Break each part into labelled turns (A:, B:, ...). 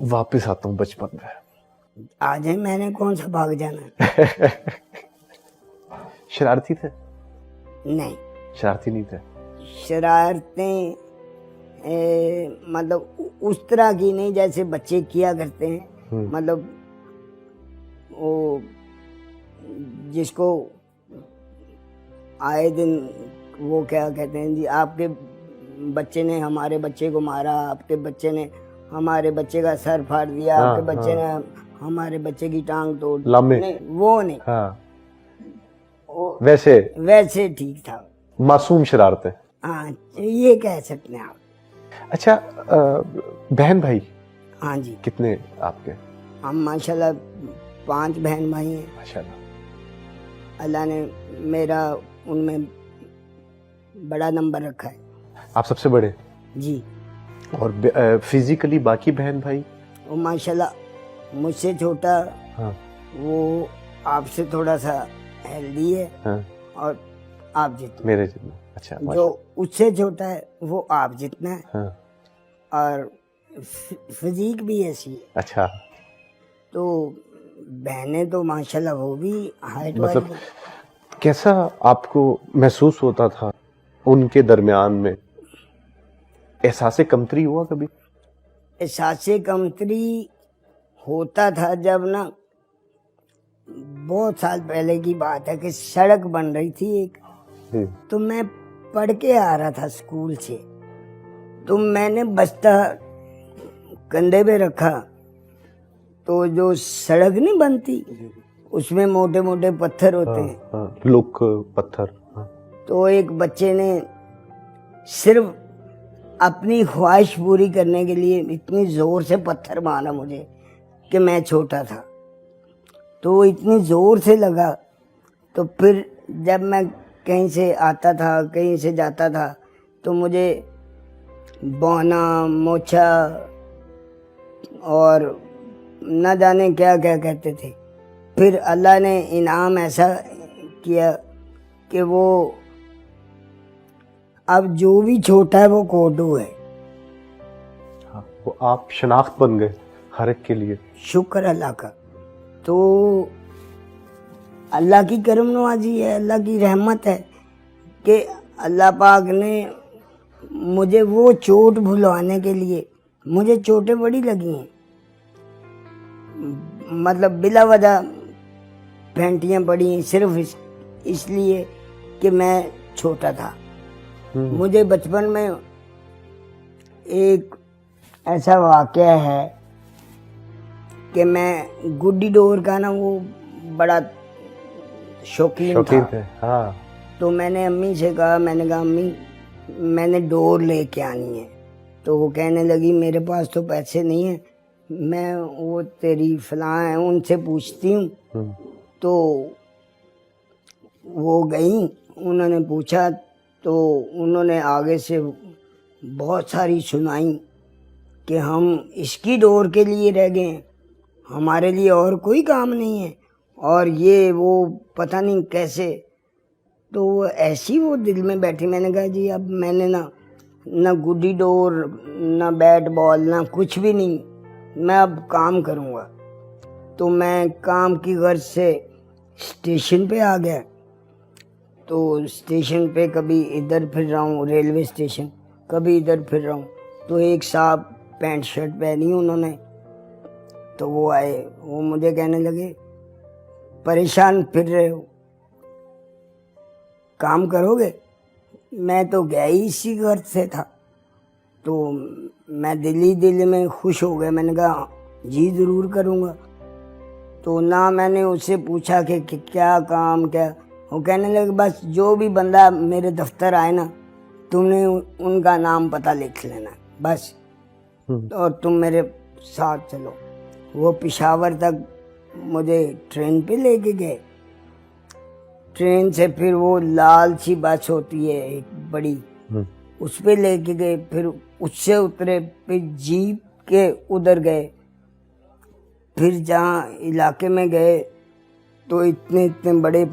A: वापस आता हूँ बचपन में।
B: आज है, मैंने कौन सा भाग जाना।
A: शरारती थे?
B: नहीं,
A: शरारती नहीं थे।
B: शरारतें मतलब उस तरह की नहीं जैसे बच्चे किया करते हैं। मतलब वो जिसको आए दिन वो क्या कहते हैं जी, आपके बच्चे ने हमारे बच्चे को मारा, आपके बच्चे ने हमारे बच्चे का सर फाड़ दिया, आपके बच्चे ने हमारे बच्चे की टांग तोड़ दी। नहीं, वो नहीं।
A: हाँ, वैसे
B: ठीक था।
A: मासूम शरारतें।
B: हाँ, ये कह सकते हैं आप।
A: अच्छा, बहन भाई?
B: हाँ जी।
A: कितने आपके?
B: हम माशाल्लाह 5 बहन भाई हैं।
A: माशाल्लाह।
B: अल्लाह ने मेरा उनमें बड़ा नंबर रखा है।
A: आप सबसे बड़े?
B: जी।
A: और फिजिकली बाकी बहन भाई?
B: वो माशाल्लाह मुझसे छोटा।
A: हाँ।
B: वो आपसे थोड़ा सा हेल्दी है।
A: हाँ।
B: और आप जितना।
A: मेरे जितना? अच्छा।
B: जो उससे छोटा है वो आप जितना है।
A: हाँ।
B: और फिजिक भी ऐसी है।
A: अच्छा।
B: तो बहनें तो माशाल्लाह वो भी हाइट
A: मतलब
B: वाली।
A: कैसा आपको महसूस होता था उनके दरमियान में? एहसास कमतरी हुआ कभी?
B: एहसास कमतरी होता था जब ना, बहुत साल पहले की बात है कि सड़क बन रही थी एक, तो मैं पढ़ के आ रहा था स्कूल से, तो मैंने बस्ता कंधे पे रखा, तो जो सड़क नहीं बनती उसमें मोटे मोटे पत्थर होते हैं।
A: लुक पत्थर।
B: तो एक बच्चे ने सिर्फ अपनी ख्वाहिश पूरी करने के लिए इतनी जोर से पत्थर मारा मुझे कि मैं छोटा था, तो वो इतनी जोर से लगा। तो फिर जब मैं कहीं से आता था कहीं से जाता था तो मुझे बौना मोछा और न जाने क्या क्या कहते थे। फिर अल्लाह ने इनाम ऐसा किया कि वो अब जो भी छोटा है वो कोडू है।
A: हाँ, वो आप शनाख्त बन गए हर एक के लिए।
B: शुक्र अल्लाह का। तो अल्लाह की करम नवाजी है, अल्लाह की रहमत है कि अल्लाह पाक ने मुझे वो चोट भुलवाने के लिए, मुझे चोटें बड़ी लगी हैं, मतलब बिला वजह फैंटियाँ पड़ी हैं सिर्फ इसलिए कि मैं छोटा था। मुझे बचपन में एक ऐसा वाक़या है कि मैं गुड्डी डोर का ना वो बड़ा शौकीन था।
A: हाँ।
B: तो मैंने अम्मी से कहा, मैंने कहा अम्मी मैंने डोर लेके आनी है। तो वो कहने लगी मेरे पास तो पैसे नहीं है, मैं वो तेरी फलां है उनसे पूछती हूँ। तो वो गई, उन्होंने पूछा तो उन्होंने आगे से बहुत सारी सुनाई कि हम इसकी डोर के लिए रह गए, हमारे लिए और कोई काम नहीं है, और ये वो पता नहीं कैसे। तो वो ऐसी वो दिल में बैठी। मैंने कहा जी अब मैंने ना गुड्डी डोर ना बैट बॉल ना कुछ भी नहीं, मैं अब काम करूँगा। तो मैं काम की गर्ज से स्टेशन पे आ गया। तो स्टेशन पे कभी इधर फिर रहा हूँ, रेलवे स्टेशन, कभी इधर फिर रहा हूँ। तो एक साहब पैंट शर्ट पहनी उन्होंने, तो वो आए, वो मुझे कहने लगे परेशान फिर रहे हो, काम करोगे? मैं तो गया ही इसी घर से था। तो मैं दिल्ली में खुश हो गया, मैंने कहा जी ज़रूर करूँगा। तो ना मैंने उससे पूछा कि क्या काम क्या, वो कहने लगे बस जो भी बंदा मेरे दफ्तर आए ना तुमने उनका नाम पता लिख लेना बस, और तुम मेरे साथ चलो। वो पेशावर तक मुझे ट्रेन पे लेके गए। ट्रेन से फिर वो लाल सी बस होती है एक बड़ी, उस पे लेके गए, फिर उससे उतरे, फिर जीप के उधर गए, फिर जहाँ इलाके में गए तो इतने इतने बड़े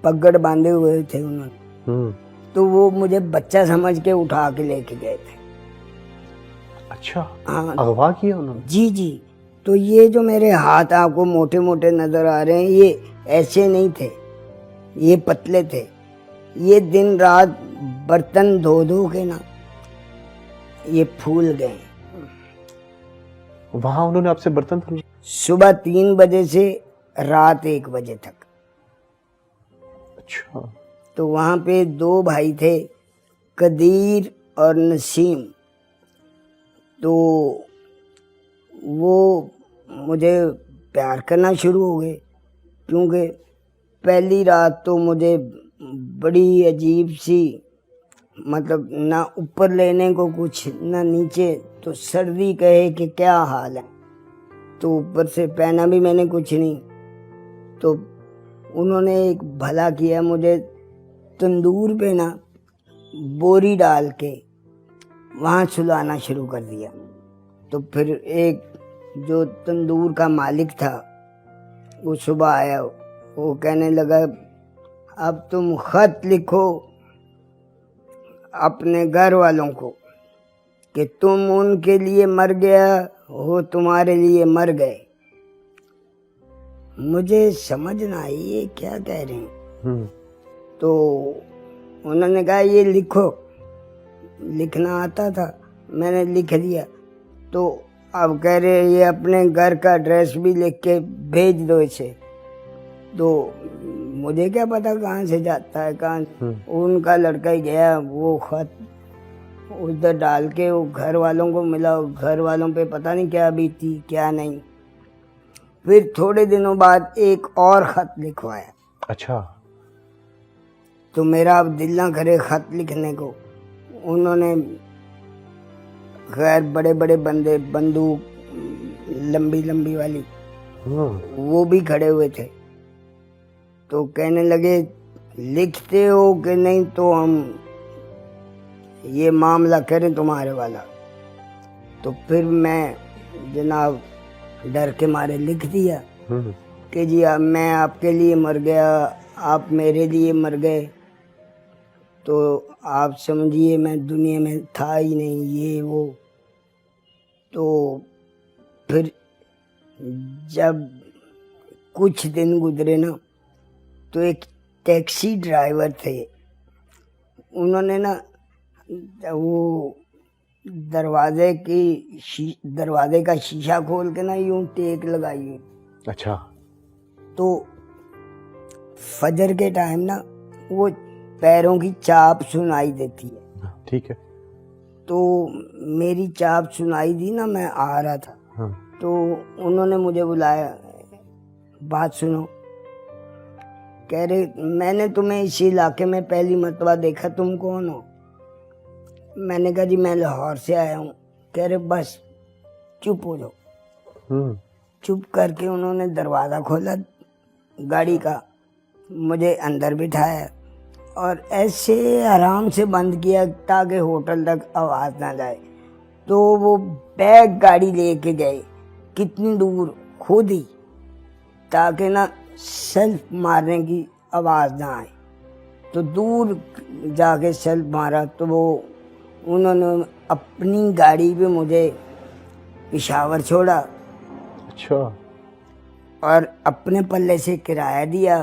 B: पगड़ बांधे हुए थे उन्होंने, तो वो मुझे बच्चा समझ के उठा के लेके गए थे।
A: अच्छा,
B: हाँ
A: अगवा किया उन्होंने?
B: जी जी। तो ये जो मेरे हाथ आपको मोटे मोटे नजर आ रहे हैं, ये ऐसे नहीं थे, ये पतले थे। ये दिन रात बर्तन धो धो के ना ये फूल गए।
A: वहां उन्होंने आपसे बर्तन धुलवाए?
B: सुबह 3 बजे से रात 1 बजे तक।
A: अच्छा।
B: तो वहां पे 2 भाई थे, कदीर और नसीम। तो वो मुझे प्यार करना शुरू हो गए, क्योंकि पहली रात तो मुझे बड़ी अजीब सी, मतलब ना ऊपर लेने को कुछ ना नीचे, तो सर्दी कहे कि क्या हाल है। तो ऊपर से पहना भी मैंने कुछ नहीं। तो उन्होंने एक भला किया, मुझे तंदूर पे ना बोरी डाल के वहाँ सुलाना शुरू कर दिया। तो फिर एक जो तंदूर का मालिक था वो सुबह आया, वो कहने लगा अब तुम खत लिखो अपने घर वालों को कि तुम उनके लिए मर गया हो, तुम्हारे लिए मर गए। मुझे समझ ना आई ये क्या कह रहे हैं। तो उन्होंने कहा ये लिखो। लिखना आता था, मैंने लिख दिया। तो अब कह रहे ये अपने घर का एड्रेस भी लिख के भेज दो इसे। तो मुझे क्या पता कहाँ से जाता है कहाँ। उनका लड़का ही गया, वो खत उधर डाल के वो घर वालों को मिला। घर वालों पे पता नहीं क्या बीती क्या नहीं। फिर थोड़े दिनों बाद एक और खत लिखवाया।
A: अच्छा।
B: तो मेरा अब दिल ना करे खत लिखने को। उन्होंने खैर बड़े बड़े बंदे, बंदूक लंबी लंबी वाली, वो भी खड़े हुए थे। तो कहने लगे लिखते हो कि नहीं तो हम ये मामला करें तुम्हारे वाला। तो फिर मैं जनाब डर के मारे लिख दिया कि जी मैं आपके लिए मर गया, आप मेरे लिए मर गए, तो आप समझिए मैं दुनिया में था ही नहीं, ये वो। तो फिर जब कुछ दिन गुजरे ना, तो एक टैक्सी ड्राइवर थे, उन्होंने ना वो दरवाजे का शीशा खोल के ना यूं टेक लगाई।
A: अच्छा।
B: तो फजर के टाइम ना वो पैरों की चाप सुनाई देती है।
A: ठीक है।
B: तो मेरी चाप सुनाई दी ना, मैं आ रहा था। तो उन्होंने मुझे बुलाया, बात सुनो। कह रहे मैंने तुम्हें इस इलाके में पहली मर्तबा देखा, तुम कौन हो? मैंने कहा जी मैं लाहौर से आया हूँ। कह रहे बस चुप हो जाओ। चुप करके उन्होंने दरवाज़ा खोला गाड़ी का, मुझे अंदर बिठाया और ऐसे आराम से बंद किया ताकि होटल तक आवाज़ ना जाए। तो वो बैग गाड़ी लेके गए कितनी दूर खुद ही, ताकि ना सेल्फ मारने की आवाज़ ना आए। तो दूर जाके सेल्फ मारा। तो वो उन्होंने अपनी गाड़ी पे मुझे पेशावर छोड़ा।
A: अच्छा।
B: और अपने पल्ले से किराया दिया,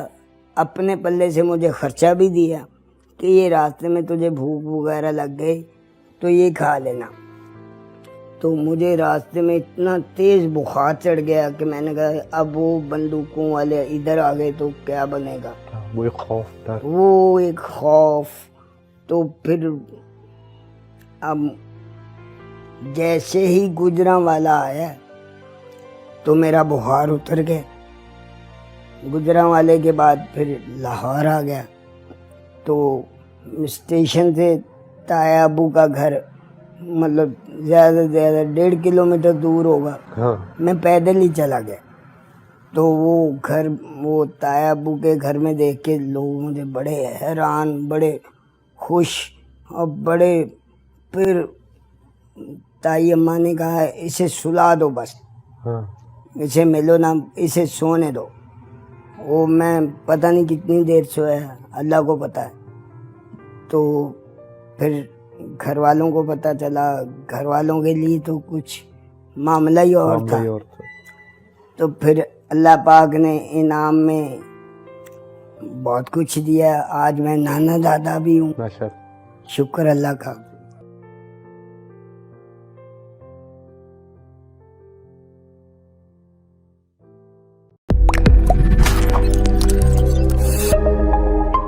B: अपने पल्ले से मुझे खर्चा भी दिया कि ये रास्ते में तुझे भूख वगैरह लग गई तो ये खा लेना। तो मुझे रास्ते में इतना तेज़ बुखार चढ़ गया कि मैंने कहा अब वो बंदूकों वाले इधर आ गए तो क्या बनेगा।
A: वो एक खौफ, डर।
B: वो एक खौफ। तो फिर अब जैसे ही गुजरा वाला आया तो मेरा बुखार उतर गया। गुजरा वाले के बाद फिर लाहौर आ गया। तो स्टेशन से ताया अबू का घर मतलब ज़्यादा से ज़्यादा 1.5 किलोमीटर दूर होगा।
A: हाँ।
B: मैं पैदल ही चला गया। तो वो घर, वो ताया अबू के घर में देख के लोग मुझे बड़े हैरान, बड़े खुश और बड़े, फिर ताई अम्मा ने कहा इसे सुला दो बस।
A: हाँ।
B: इसे मिलो ना, इसे सोने दो। वो मैं पता नहीं कितनी देर सोया, अल्लाह को पता है। तो फिर घर वालों को पता चला, घर वालों के लिए तो कुछ मामला ही और था।
A: और था।
B: तो फिर अल्लाह पाक ने इनाम में बहुत कुछ दिया। आज मैं नाना दादा भी हूँ,
A: माशाअल्लाह।
B: शुक्र अल्लाह का।